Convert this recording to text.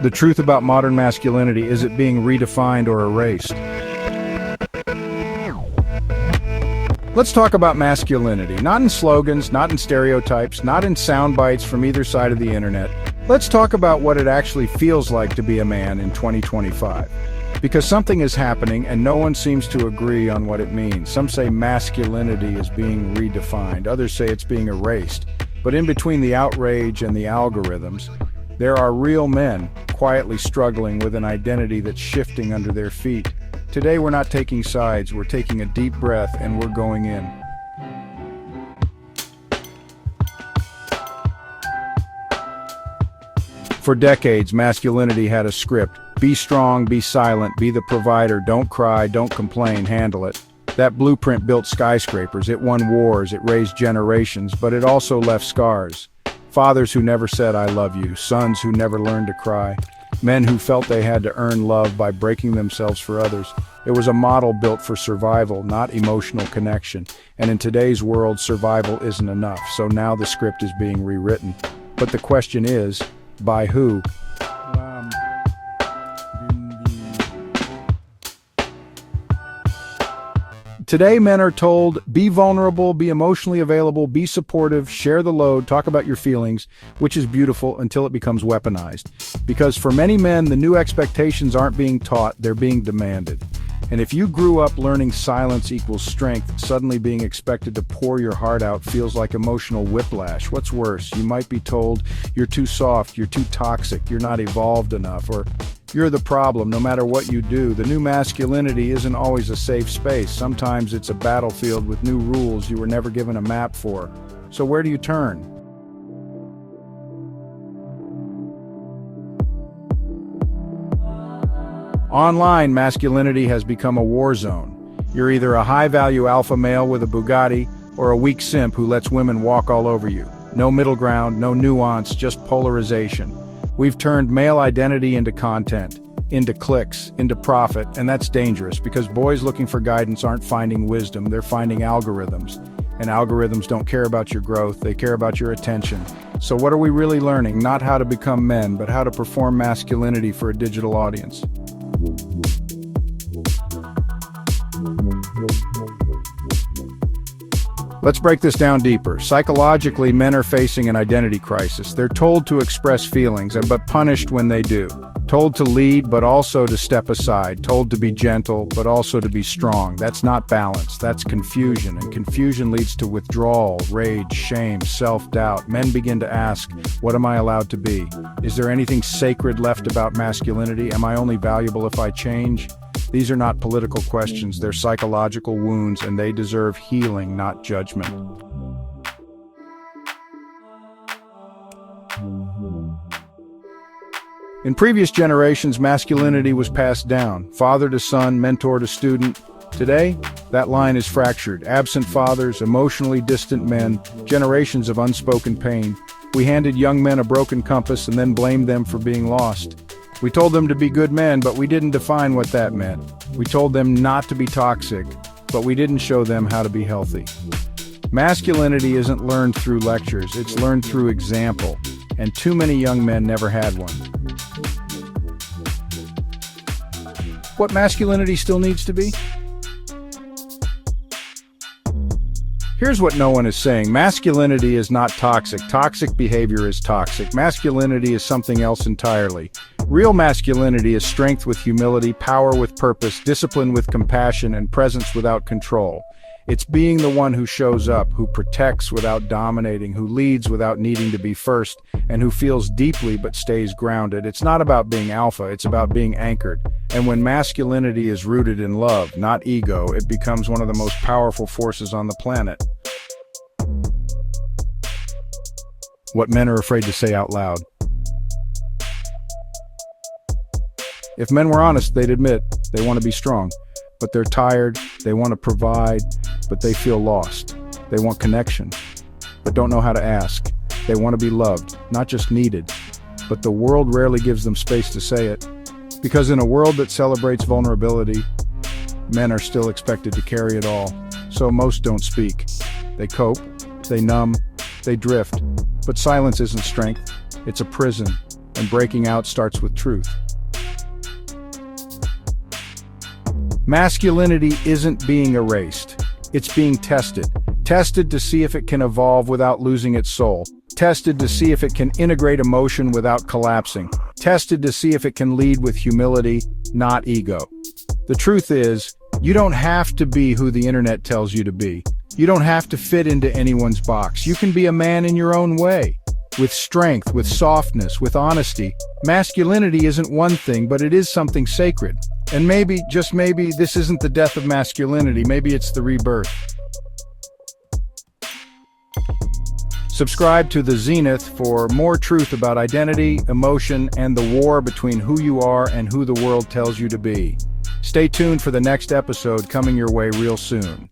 The truth about modern masculinity, is it being redefined or erased? Let's talk about masculinity, not in slogans, not in stereotypes, not in sound bites from either side of the internet. Let's talk about what it actually feels like to be a man in 2025. Because something is happening and no one seems to agree on what it means. Some say masculinity is being redefined, others say it's being erased. But in between the outrage and the algorithms, there are real men quietly struggling with an identity that's shifting under their feet. Today we're not taking sides, we're taking a deep breath and we're going in. For decades, masculinity had a script. Be strong, be silent, be the provider, don't cry, don't complain, handle it. That blueprint built skyscrapers, it won wars, it raised generations, but it also left scars. Fathers who never said I love you, sons who never learned to cry, men who felt they had to earn love by breaking themselves for others. It was a model built for survival, not emotional connection. And in today's world, survival isn't enough, so now the script is being rewritten. But the question is, by who? Today, men are told, be vulnerable, be emotionally available, be supportive, share the load, talk about your feelings, which is beautiful until it becomes weaponized. Because for many men, the new expectations aren't being taught, they're being demanded. And if you grew up learning silence equals strength, suddenly being expected to pour your heart out feels like emotional whiplash. What's worse, you might be told you're too soft, you're too toxic, you're not evolved enough, or you're the problem no matter what you do. The new masculinity isn't always a safe space. Sometimes it's a battlefield with new rules you were never given a map for. So where do you turn? Online, masculinity has become a war zone. You're either a high-value alpha male with a Bugatti or a weak simp who lets women walk all over you. No middle ground, no nuance, just polarization. We've turned male identity into content, into clicks, into profit, and that's dangerous because boys looking for guidance aren't finding wisdom, they're finding algorithms. And algorithms don't care about your growth, they care about your attention. So what are we really learning? Not how to become men, but how to perform masculinity for a digital audience. Let's break this down deeper. Psychologically, men are facing an identity crisis. They're told to express feelings, but punished when they do. Told to lead, but also to step aside. Told to be gentle, but also to be strong. That's not balance, that's confusion. And confusion leads to withdrawal, rage, shame, self-doubt. Men begin to ask, what am I allowed to be? Is there anything sacred left about masculinity? Am I only valuable if I change? These are not political questions, they're psychological wounds, and they deserve healing, not judgment. In previous generations, masculinity was passed down, father to son, mentor to student. Today, that line is fractured. Absent fathers, emotionally distant men, generations of unspoken pain. We handed young men a broken compass and then blamed them for being lost. We told them to be good men, but we didn't define what that meant. We told them not to be toxic, but we didn't show them how to be healthy. Masculinity isn't learned through lectures, it's learned through example, and too many young men never had one. What masculinity still needs to be? Here's what no one is saying. Masculinity is not toxic. Toxic behavior is toxic. Masculinity is something else entirely. Real masculinity is strength with humility, power with purpose, discipline with compassion, and presence without control. It's being the one who shows up, who protects without dominating, who leads without needing to be first, and who feels deeply but stays grounded. It's not about being alpha, it's about being anchored. And when masculinity is rooted in love, not ego, it becomes one of the most powerful forces on the planet. What men are afraid to say out loud. If men were honest, they'd admit they want to be strong, but they're tired, they want to provide, but they feel lost. They want connection, but don't know how to ask. They want to be loved, not just needed, but the world rarely gives them space to say it. Because in a world that celebrates vulnerability, men are still expected to carry it all. So most don't speak. They cope, they numb, they drift. But silence isn't strength, it's a prison. and breaking out starts with truth. Masculinity isn't being erased. It's being tested. Tested to see if it can evolve without losing its soul. Tested to see if it can integrate emotion without collapsing. Tested to see if it can lead with humility, not ego. The truth is, you don't have to be who the internet tells you to be. You don't have to fit into anyone's box. You can be a man in your own way. With strength, with softness, with honesty. Masculinity isn't one thing, but it is something sacred. And maybe, just maybe, this isn't the death of masculinity. Maybe it's the rebirth. Subscribe to the Zenith for more truth about identity, emotion, and the war between who you are and who the world tells you to be. Stay tuned for the next episode coming your way real soon.